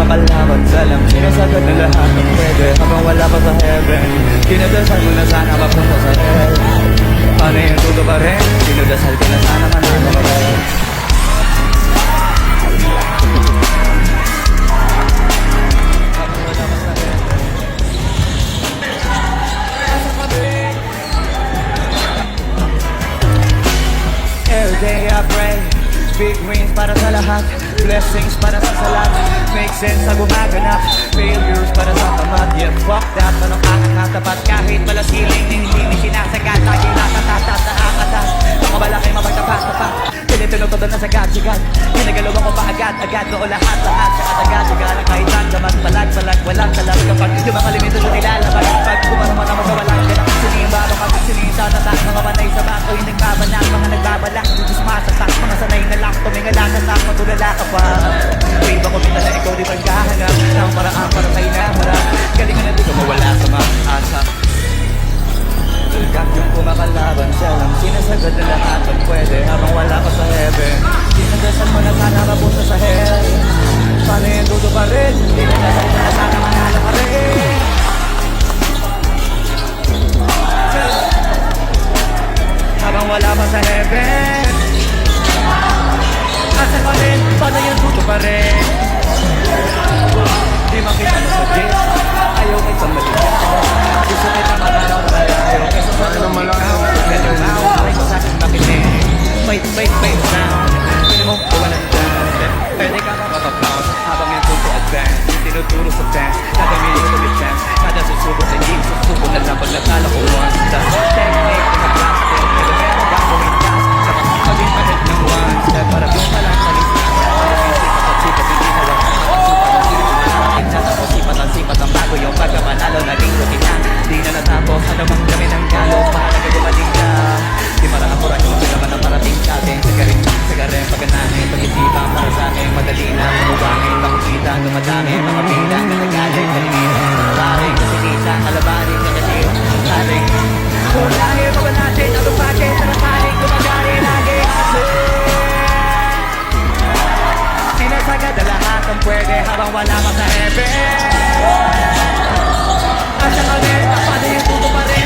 kumakalaban sa lang sinasagad na lahat ng pwede habang wala pa sa heaven. Dinadasal mo na sana papunta sa hell. Paano yung tuto pa rin? Dinadasal ko na sana manalo ka rin. Every day I pray, big wins para sa lahat, blessings para sa salat. Make sense na gumaganap, failures para sa tamat. Yeah, fuck that, anong aangat tapat kahit malasiling na hindi ni sinasagat. Lagi nakatatat na aangat, mga malaki mapagtapat-tapat. Tinutod na sagad-sagad, ginagalaw ako pa agad-agad. Noon lahat-lahat sa katagad-agad. Kahit damat, palag-palag, walang talag. Kapag yung mga limito na nilalabag, pag kumarama na magawalan ka na sinimba, baka sinimba sa tatak. Mga panay sa bako, yung nagbabanak, mga nagbabalak. Diyos masatak, mga sanay na lang, tumingala ka na, matulala ka pa. Wave ako kita na ikaw di magkahanap ng paraan para kayo na harap. Galing na di ka mawala sa maasa. Tulgak yung kumakalaban siya lang sinasagad na lahat ng pwede habang wala pa sa heaven. Dinadasal mo na sana mapunta sa hell. Paano yung dudo pa rin? Dinadasal mo na sana manalo ka rin. Habang wala pa sa heaven. Asa ka rin? Paano yung dudo pa rin? Di makita mo sa gate. Ayaw kay sa maliit. Gusto kita magalaw tayo. Ayaw kay sa maliit. Better now. Ay sa akin makinig. Wait sound. Pwede mong kawalan down. Pwede ka makapaplown. Habang yung punto advance. Tinuturo sa dance. Kada minute ulit chance. Kada susubok na hindi. Susubok na lang pag natala ko once. That's technique. Nag-class. Pero meron gagawin task. Sa maging mahit ng one step. Para kung ka lang sa lista. Para isip at sipat. Hindi na lang. Sipat ang bago yung pagkapanalo. Naging rutina. Di na natapos. Ano bang kami ng galo. Mahalaga gumaling ka. Di marakapuran yung naman ang parating sa atin. Sagarin, pagkanahin, pag-isipan para sa akin. Madali na, umubangin, makikita, dumadami. Mga bilang, natagaling, kalimitan. Maraming kasilisan, kalabanin, nakasira, saling. Kung lahir pa ba natin, ang lupakin, nakasaling, gumagaling, lagi asin. Sinasagad na lahat ang pwede habang wala pa sa heaven. At saka rin, paano yung tuto pa rin?